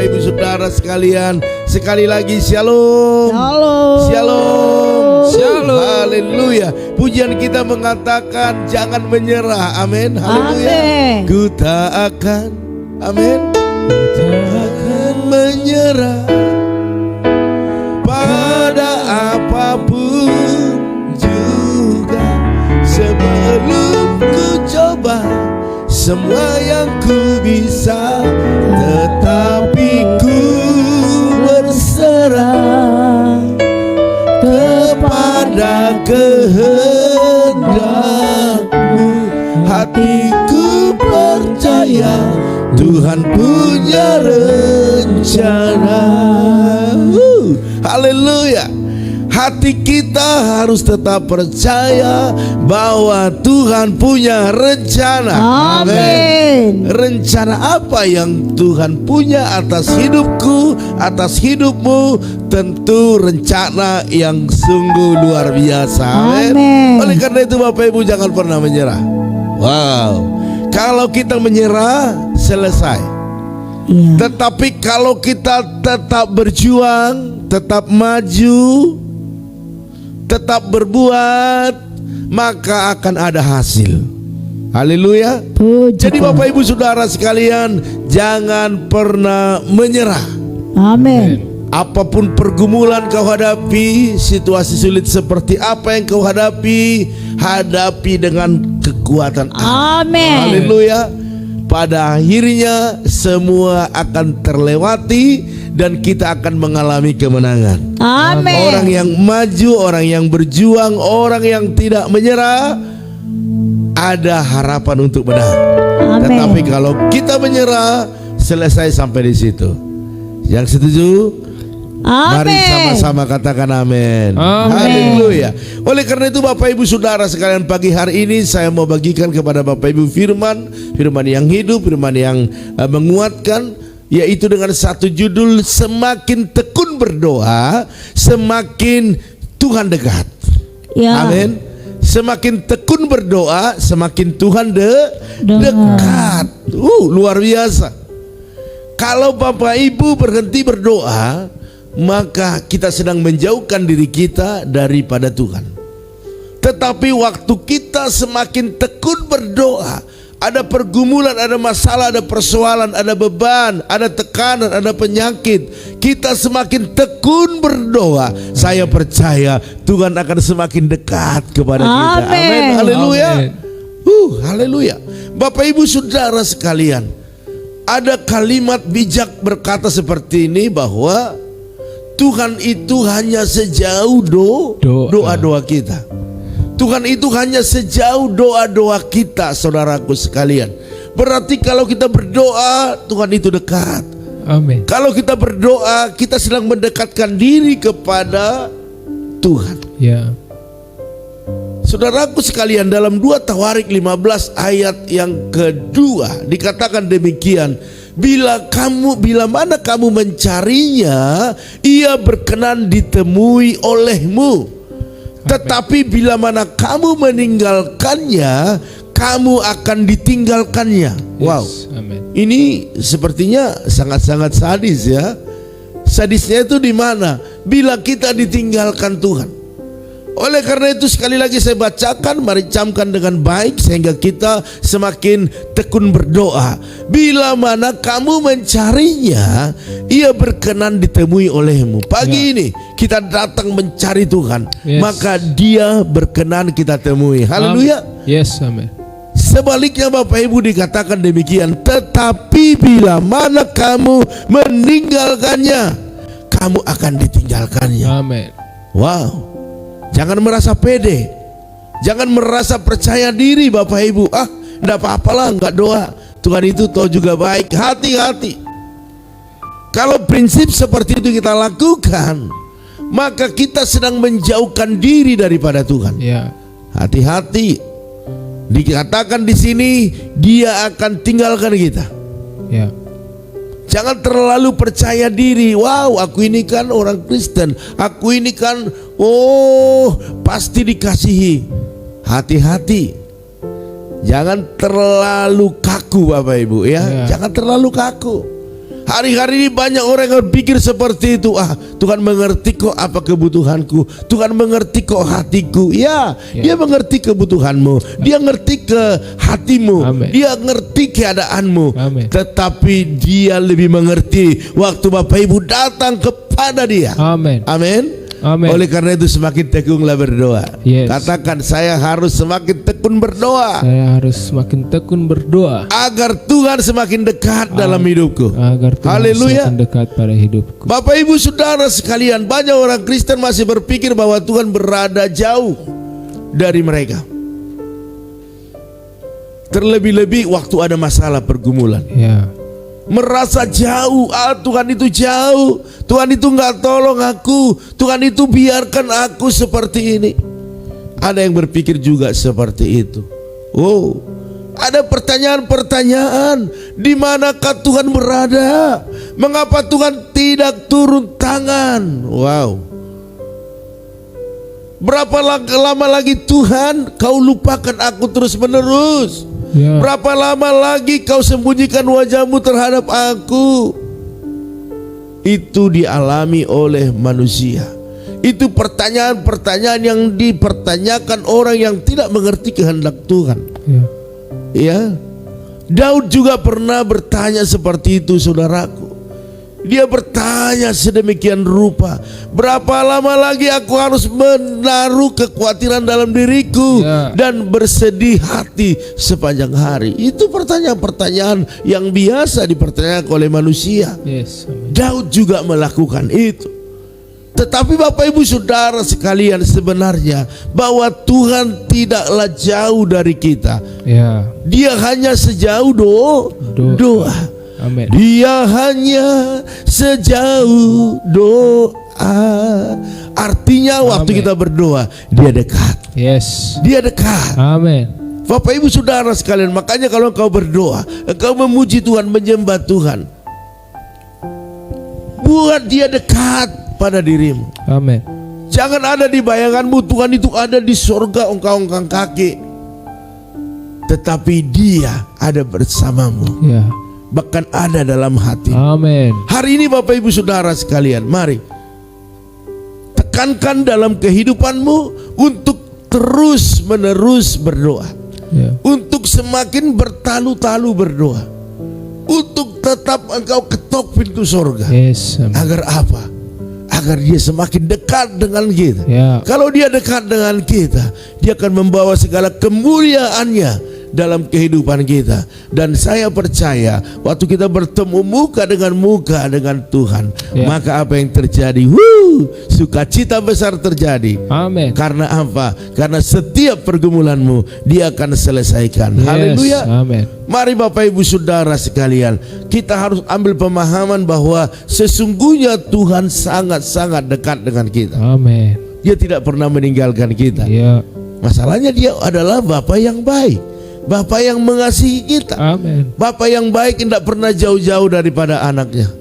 Ibu Saudara sekalian. Sekali lagi shalom. Shalom. Shalom. Shalom. Haleluya. Pujian kita mengatakan jangan menyerah. Amin. Haleluya. Amin. Ku tak akan, amin, akan menyerah pada apapun juga, sebelum ku coba semua yang ku bisa, tetapi ku berserah kepada kehendak-Mu. Hatiku percaya Tuhan punya rencana. Haleluya. Hati kita harus tetap percaya bahwa Tuhan punya rencana. Amin. Rencana apa yang Tuhan punya atas hidupku, atas hidupmu? Tentu rencana yang sungguh luar biasa. Amin. Oleh karena itu Bapak Ibu jangan pernah menyerah. Wow. Kalau kita menyerah, selesai. Iya. Tetapi kalau kita tetap berjuang, tetap maju, tetap berbuat, maka akan ada hasil. Haleluya. Puji Jadi Tuhan. Bapak Ibu Saudara sekalian, jangan pernah menyerah. Amin. Apapun pergumulan kau hadapi, situasi sulit seperti apa yang kau hadapi, hadapi dengan kekuatan Allah. Amin. Haleluya. Pada akhirnya semua akan terlewati dan kita akan mengalami kemenangan. Amin. Orang yang maju, orang yang berjuang, orang yang tidak menyerah, ada harapan untuk menang. Amin. Tetapi kalau kita menyerah, selesai sampai di situ. Yang setuju? Mari Amin. sama-sama katakan amin. Amin. Haleluya. Oleh karena itu Bapak Ibu Saudara sekalian, pagi hari ini saya mau bagikan kepada Bapak Ibu firman yang hidup, firman yang menguatkan, yaitu dengan satu judul, semakin tekun berdoa, semakin Tuhan dekat. Ya. Amin. Semakin tekun berdoa, semakin Tuhan dekat. Luar biasa. Kalau Bapak Ibu berhenti berdoa, maka kita sedang menjauhkan diri kita daripada Tuhan. Tetapi waktu kita semakin tekun berdoa, ada pergumulan, ada masalah, ada persoalan, ada beban, ada tekanan, ada penyakit, kita semakin tekun berdoa, saya percaya Tuhan akan semakin dekat kepada kita. Amin. Haleluya. Haleluya. Bapak Ibu Saudara sekalian, ada kalimat bijak berkata seperti ini, bahwa Tuhan itu hanya sejauh doa-doa kita. Tuhan itu hanya sejauh doa-doa kita, saudaraku sekalian. Berarti kalau kita berdoa, Tuhan itu dekat. Amin. Kalau kita berdoa, kita sedang mendekatkan diri kepada Tuhan. Ya. Saudaraku sekalian, dalam 2 Tawarik 15 ayat yang kedua dikatakan demikian, bila mana kamu mencarinya, ia berkenan ditemui olehmu. Tetapi bila mana kamu meninggalkannya, kamu akan ditinggalkannya. Wow. Amin. Ini sepertinya sangat-sangat sadis ya. Sadisnya itu di mana? Bila kita ditinggalkan Tuhan. Oleh karena itu sekali lagi saya bacakan, mari camkan dengan baik sehingga kita semakin tekun berdoa. Bila mana kamu mencarinya, ia berkenan ditemui olehmu. Pagi ini kita datang mencari Tuhan, maka dia berkenan kita temui. Haleluya. Yes, amin. Sebaliknya Bapak Ibu dikatakan demikian, tetapi bila mana kamu meninggalkannya, kamu akan ditinggalkannya. Amin. Wow. Jangan merasa pede, jangan merasa percaya diri Bapak Ibu. Enggak apa-apalah enggak doa, Tuhan itu tahu juga baik. Hati-hati. Kalau prinsip seperti itu kita lakukan, maka kita sedang menjauhkan diri daripada Tuhan. Ya. Hati-hati. Dikatakan di sini dia akan tinggalkan kita. Ya. Jangan terlalu percaya diri. Wow, aku ini kan orang Kristen, aku ini kan pasti dikasihi. Hati-hati. Jangan terlalu kaku Bapak Ibu ya. Jangan terlalu kaku. Hari-hari ini banyak orang yang berpikir seperti itu. Tuhan mengerti kok apa kebutuhanku. Tuhan mengerti kok hatiku. Ya, Dia mengerti kebutuhanmu. Dia ngerti ke hatimu. Amen. Dia ngerti keadaanmu. Amen. Tetapi Dia lebih mengerti waktu Bapak Ibu datang kepada Dia. Amin. Amin. Amin. Oleh karena itu semakin tekunlah berdoa. Yes. Katakan, saya harus semakin tekun berdoa Saya harus semakin tekun berdoa agar Tuhan semakin dekat dalam hidupku. agar Tuhan Haleluya. semakin dekat pada hidupku. Bapak Ibu Saudara sekalian, banyak orang Kristen masih berpikir bahwa Tuhan berada jauh dari mereka. Terlebih-lebih waktu ada masalah pergumulan, Ya. merasa jauh. Tuhan itu jauh, Tuhan itu nggak tolong aku, Tuhan itu biarkan aku seperti ini. Ada yang berpikir juga seperti itu. Ada pertanyaan-pertanyaan, di manakah Tuhan berada? Mengapa Tuhan tidak turun tangan? Berapa lama lagi Tuhan kau lupakan aku terus menerus? Ya. Berapa lama lagi kau sembunyikan wajahmu terhadap aku? Itu dialami oleh manusia. Itu pertanyaan-pertanyaan yang dipertanyakan orang yang tidak mengerti kehendak Tuhan. Ya. Daud juga pernah bertanya seperti itu, saudaraku. Dia bertanya sedemikian rupa, berapa lama lagi aku harus menaruh kekhawatiran dalam diriku dan bersedih hati sepanjang hari. Itu pertanyaan-pertanyaan yang biasa dipertanyakan oleh manusia. Yes. Daud juga melakukan itu. Tetapi Bapak Ibu Saudara sekalian, sebenarnya bahwa Tuhan tidaklah jauh dari kita. Ya. Dia hanya sejauh doa. Amin. Dia hanya sejauh doa. Artinya waktu kita berdoa, Dia dekat. Yes. Dia dekat. Amin. Bapak Ibu Saudara sekalian, makanya kalau engkau berdoa, engkau memuji Tuhan, menyembah Tuhan, buat Dia dekat pada dirimu. Amin. Jangan ada di bayanganmu Tuhan itu ada di sorga, engkau angkat kaki. Tetapi Dia ada bersamamu. Ya. Bahkan ada dalam hati. Amin. Hari ini Bapak Ibu Saudara sekalian, mari tekankan dalam kehidupanmu untuk terus menerus berdoa. Ya. Untuk semakin bertalu-talu berdoa. Untuk tetap engkau ketok pintu sorga. Yes. Amin. Agar apa? Agar Dia semakin dekat dengan kita. Ya. Kalau Dia dekat dengan kita, Dia akan membawa segala kemuliaannya dalam kehidupan kita. Dan saya percaya waktu kita bertemu muka dengan Tuhan, maka apa yang terjadi? Sukacita besar terjadi. Amin. Karena apa? Karena setiap pergumulanmu Dia akan selesaikan. Yes. Haleluya. Amin. Mari Bapak Ibu Saudara sekalian, kita harus ambil pemahaman bahwa sesungguhnya Tuhan sangat-sangat dekat dengan kita. Amin. Dia tidak pernah meninggalkan kita. Ya. Masalahnya Dia adalah Bapa yang baik, Bapa yang mengasihi kita. Amin. Bapa yang baik tidak pernah jauh-jauh daripada anaknya.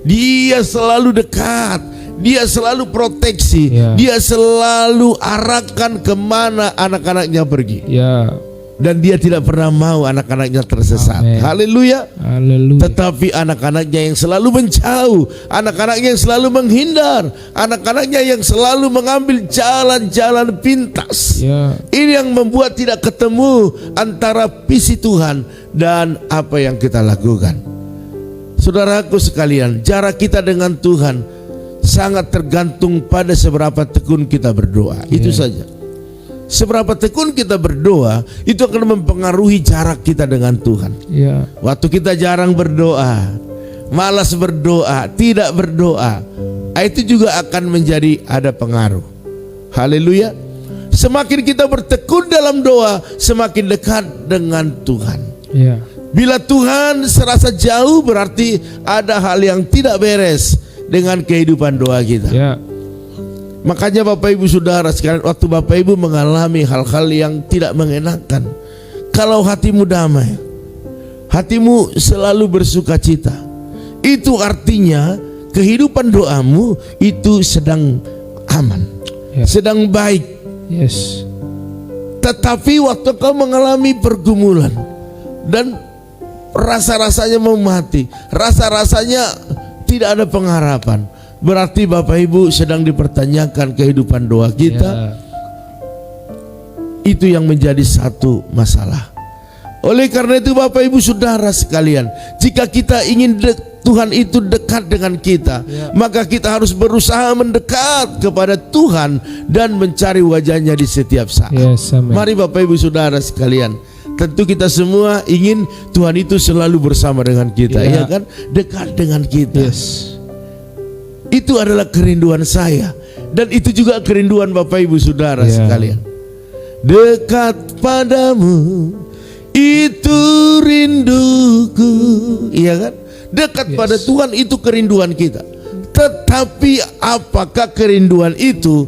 Dia selalu dekat, Dia selalu proteksi, Dia selalu arahkan kemana anak-anaknya pergi. Ya. Dan Dia tidak pernah mau anak-anaknya tersesat. Haleluya. Haleluya. Tetapi anak-anaknya yang selalu menjauh, anak-anaknya yang selalu menghindar, anak-anaknya yang selalu mengambil jalan-jalan pintas. Ya. Ini yang membuat tidak ketemu antara visi Tuhan dan apa yang kita lakukan. Saudaraku sekalian, jarak kita dengan Tuhan sangat tergantung pada seberapa tekun kita berdoa. Itu saja. Seberapa tekun kita berdoa, itu akan mempengaruhi jarak kita dengan Tuhan. Ya. Waktu kita jarang berdoa, malas berdoa, tidak berdoa, itu juga akan menjadi ada pengaruh. Haleluya. Semakin kita bertekun dalam doa, semakin dekat dengan Tuhan. Ya. Bila Tuhan serasa jauh, berarti ada hal yang tidak beres dengan kehidupan doa kita. Ya. Makanya Bapak Ibu Saudara sekalian, waktu Bapak Ibu mengalami hal-hal yang tidak mengenakan, kalau hatimu damai, hatimu selalu bersuka cita, itu artinya kehidupan doamu itu sedang aman, sedang baik. Yes. Tetapi waktu kau mengalami pergumulan dan rasa-rasanya mau mati, rasa-rasanya tidak ada pengharapan, berarti Bapak Ibu sedang dipertanyakan kehidupan doa kita. Ya. Itu yang menjadi satu masalah. Oleh karena itu Bapak Ibu Saudara sekalian, jika kita ingin Tuhan itu dekat dengan kita, maka kita harus berusaha mendekat kepada Tuhan dan mencari wajahnya di setiap saat. Yes, amen. Mari Bapak Ibu Saudara sekalian, tentu kita semua ingin Tuhan itu selalu bersama dengan kita, ya kan? Dekat dengan kita. Yes. Itu adalah kerinduan saya, dan itu juga kerinduan Bapak Ibu Saudara sekalian. Dekat padamu itu rinduku, iya kan? Dekat pada Tuhan itu kerinduan kita. Tetapi apakah kerinduan itu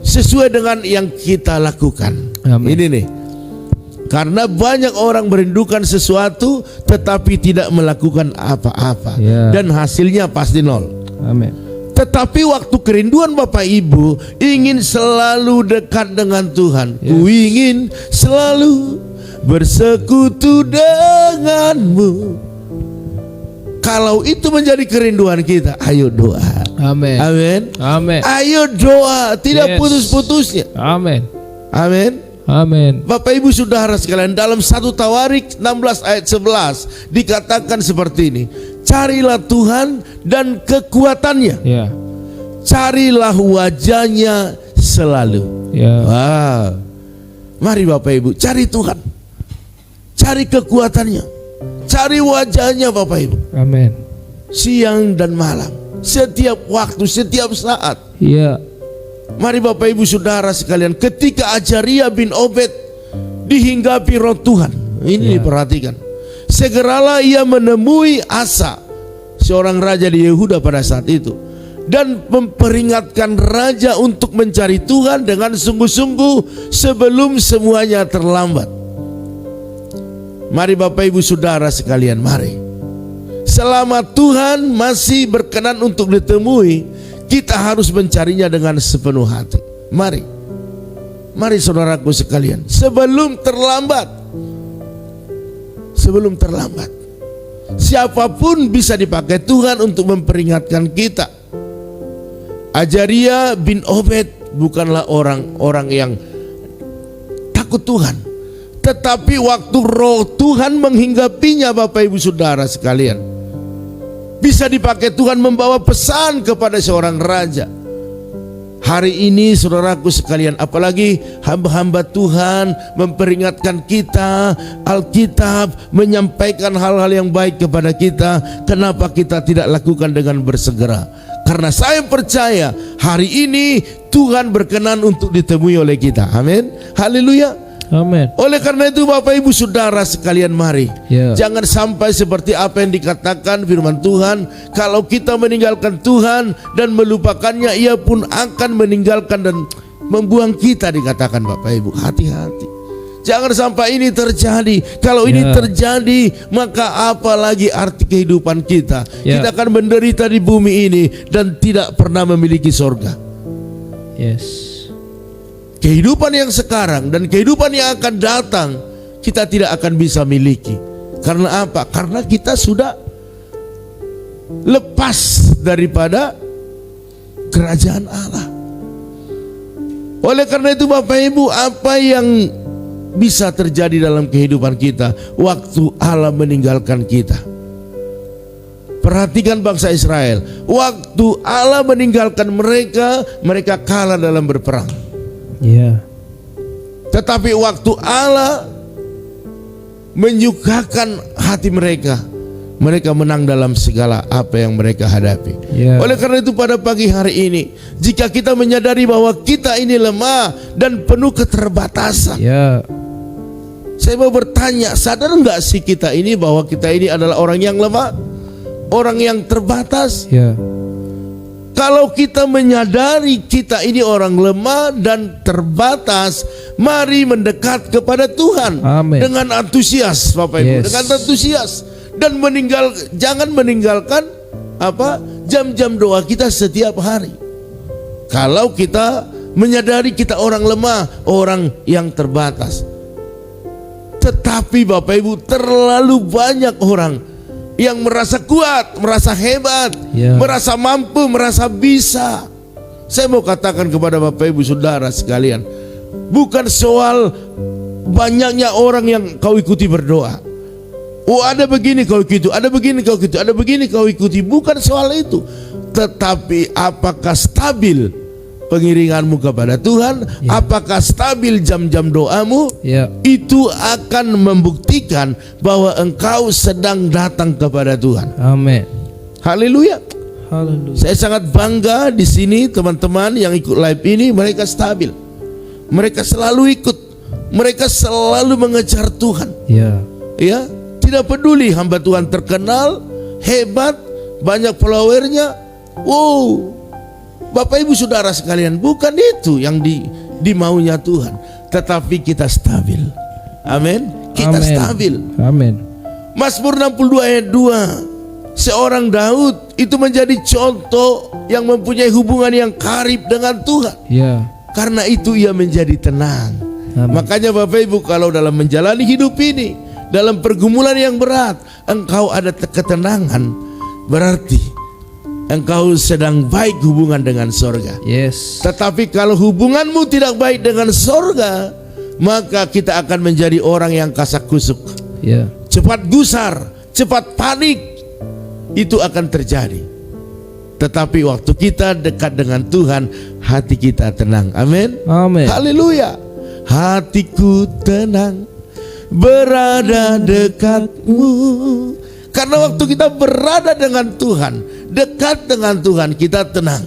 sesuai dengan yang kita lakukan? Amin. Ini nih, karena banyak orang merindukan sesuatu tetapi tidak melakukan apa-apa, dan hasilnya pasti nol. Amin. Tetapi waktu kerinduan Bapak Ibu ingin selalu dekat dengan Tuhan, ku ingin selalu bersekutu denganmu. Kalau itu menjadi kerinduan kita, ayo doa. Amin. Amin. Amin. Ayo doa, tidak putus-putusnya. Amin. Amin. Amin. Bapak Ibu Saudara sekalian, dalam 1 Tawarik 16 ayat 11 dikatakan seperti ini. Carilah Tuhan dan kekuatannya. Ya. Carilah wajahnya selalu. Ya. Wow. Mari Bapak Ibu cari Tuhan, cari kekuatannya, cari wajahnya Bapak Ibu. Amin. Siang dan malam, setiap waktu, setiap saat. Iya. Mari Bapak Ibu Saudara sekalian, ketika Azaria bin Obed dihinggapi roh Tuhan, ini diperhatikan. Segeralah ia menemui Asa, seorang raja di Yehuda pada saat itu, dan memperingatkan raja untuk mencari Tuhan dengan sungguh-sungguh sebelum semuanya terlambat. Mari Bapak Ibu Saudara sekalian, mari. Selama Tuhan masih berkenan untuk ditemui, kita harus mencarinya dengan sepenuh hati. Mari. Mari saudaraku sekalian, sebelum terlambat. Sebelum terlambat. Siapapun bisa dipakai Tuhan untuk memperingatkan kita. Azaria bin Obed bukanlah orang-orang yang takut Tuhan, tetapi waktu roh Tuhan menghinggapinya Bapak Ibu Saudara sekalian, bisa dipakai Tuhan membawa pesan kepada seorang raja. Hari ini saudaraku sekalian, apalagi hamba-hamba Tuhan memperingatkan kita, Alkitab menyampaikan hal-hal yang baik kepada kita, kenapa kita tidak lakukan dengan bersegera? Karena saya percaya hari ini Tuhan berkenan untuk ditemui oleh kita. Amin. Haleluya. Amin. Oleh karena itu Bapak Ibu Saudara sekalian, mari jangan sampai seperti apa yang dikatakan firman Tuhan, kalau kita meninggalkan Tuhan dan melupakannya, Ia pun akan meninggalkan dan membuang kita, dikatakan Bapak Ibu. Hati-hati, jangan sampai ini terjadi. Kalau ini terjadi, maka apalagi arti kehidupan kita. Kita akan menderita di bumi ini dan tidak pernah memiliki sorga. Yes. Kehidupan yang sekarang dan kehidupan yang akan datang kita tidak akan bisa miliki. Karena apa? Karena kita sudah lepas daripada kerajaan Allah. Oleh karena itu Bapak Ibu, apa yang bisa terjadi dalam kehidupan kita waktu Allah meninggalkan kita? Perhatikan bangsa Israel. Waktu Allah meninggalkan mereka, mereka kalah dalam berperang. Ya. Tetapi waktu Allah menyukakan hati mereka, mereka menang dalam segala apa yang mereka hadapi. Oleh karena itu pada pagi hari ini, jika kita menyadari bahwa kita ini lemah dan penuh keterbatasan, saya mau bertanya, sadar enggak sih kita ini bahwa kita ini adalah orang yang lemah, orang yang terbatas? Kalau kita menyadari kita ini orang lemah dan terbatas, mari mendekat kepada Tuhan. Amen. Dengan antusias, Bapak Ibu, dengan antusias, dan jangan meninggalkan jam-jam doa kita setiap hari. Kalau kita menyadari kita orang lemah, orang yang terbatas. Tetapi Bapak Ibu, terlalu banyak orang yang merasa kuat, merasa hebat, Ya. merasa mampu, merasa bisa. Saya mau katakan kepada Bapak Ibu Saudara sekalian, bukan soal banyaknya orang yang kau ikuti berdoa. Oh, ada begini kau ikuti, ada begini kau ikuti, ada begini kau ikuti. Bukan soal itu. Tetapi apakah stabil pengiringanmu kepada Tuhan? Apakah stabil jam-jam doamu? Ya. Itu akan membuktikan bahwa engkau sedang datang kepada Tuhan. Amin. Haleluya. Haleluya. Saya sangat bangga di sini teman-teman yang ikut live ini, mereka stabil. Mereka selalu ikut. Mereka selalu mengejar Tuhan. Ya. Ya, tidak peduli hamba Tuhan terkenal, hebat, banyak followernya. Wow, Bapak Ibu Saudara sekalian, bukan itu yang dimaunya Tuhan, tetapi kita stabil. Amin. Kita Amin. stabil. Amin. Mazmur 62 ayat 2. Seorang Daud itu menjadi contoh yang mempunyai hubungan yang karib dengan Tuhan. Ya. Karena itu ia menjadi tenang. Amin. Makanya Bapak Ibu, kalau dalam menjalani hidup ini, dalam pergumulan yang berat, engkau ada ketenangan, berarti engkau sedang baik hubungan dengan sorga. Yes. Tetapi kalau hubunganmu tidak baik dengan sorga, maka kita akan menjadi orang yang kasak-kusuk, Ya. cepat gusar, cepat panik. Itu akan terjadi. Tetapi waktu kita dekat dengan Tuhan, hati kita tenang. Amin. Amin. Haleluya. Hatiku tenang berada dekatmu. Karena waktu kita berada dengan Tuhan, dekat dengan Tuhan, kita tenang.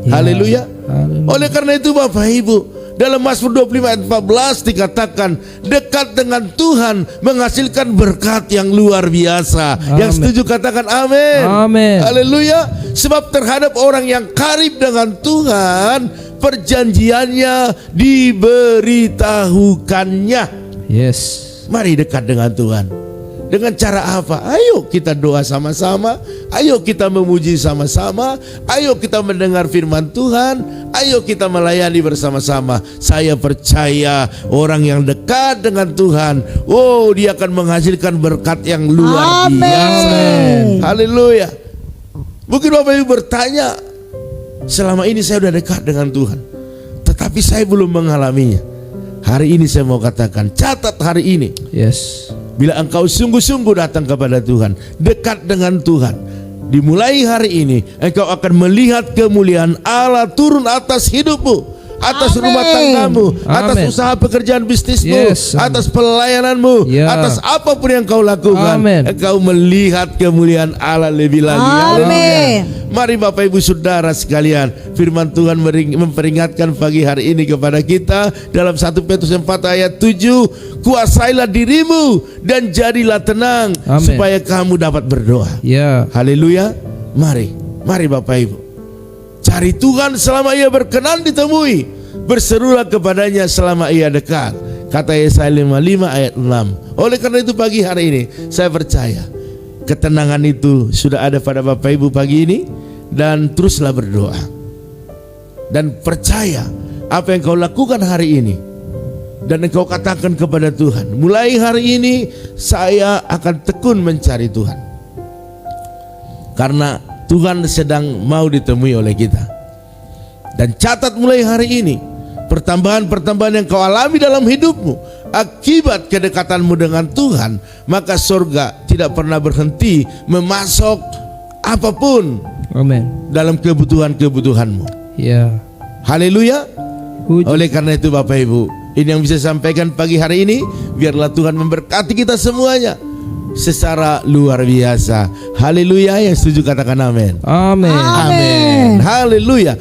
Ya. Haleluya. Haleluya. Oleh karena itu Bapak Ibu, dalam Mazmur 25 ayat 14 dikatakan, dekat dengan Tuhan menghasilkan berkat yang luar biasa. Amin. Yang setuju katakan amin. Amin. Haleluya. Sebab terhadap orang yang karib dengan Tuhan, perjanjiannya diberitahukannya. Yes. Mari dekat dengan Tuhan. Dengan cara apa? Ayo kita doa sama-sama. Ayo kita memuji sama-sama. Ayo kita mendengar firman Tuhan. Ayo kita melayani bersama-sama. Saya percaya orang yang dekat dengan Tuhan, oh, dia akan menghasilkan berkat yang luar biasa. Amin. Haleluya. Mungkin Bapak Ibu bertanya, selama ini saya sudah dekat dengan Tuhan, tetapi saya belum mengalaminya. Hari ini saya mau katakan, catat hari ini. Yes. Bila engkau sungguh-sungguh datang kepada Tuhan, dekat dengan Tuhan, dimulai hari ini engkau akan melihat kemuliaan Allah turun atas hidupmu, atas Amin. rumah tanggamu, atas Amin. usaha pekerjaan bisnismu, Yes, amin. atas pelayananmu, Ya. atas apapun yang kau lakukan. Amin. Engkau melihat kemuliaan Allah lebih lagi. Amin. Haleluya. Mari Bapak Ibu Saudara sekalian, firman Tuhan memperingatkan pagi hari ini kepada kita dalam 1 Petrus 4 ayat 7, kuasailah dirimu dan jadilah tenang. Amin. Supaya kamu dapat berdoa. Ya. Haleluya. Mari Bapak Ibu, cari Tuhan selama ia berkenan ditemui, berserulah kepadanya selama ia dekat. Kata Yesaya 55 ayat 6. Oleh karena itu pagi hari ini saya percaya ketenangan itu sudah ada pada Bapak Ibu pagi ini. Dan teruslah berdoa dan percaya apa yang kau lakukan hari ini, dan engkau katakan kepada Tuhan, mulai hari ini saya akan tekun mencari Tuhan, karena Tuhan sedang mau ditemui oleh kita. Dan catat mulai hari ini, pertambahan-pertambahan yang kau alami dalam hidupmu akibat kedekatanmu dengan Tuhan, maka surga tidak pernah berhenti memasok apapun Amin. dalam kebutuhan-kebutuhanmu. Ya. Haleluya. Puji. Oleh karena itu Bapak Ibu, ini yang bisa saya sampaikan pagi hari ini. Biarlah Tuhan memberkati kita semuanya secara luar biasa. Haleluya. Yang setuju katakan amin. Amin. Amin. Haleluya.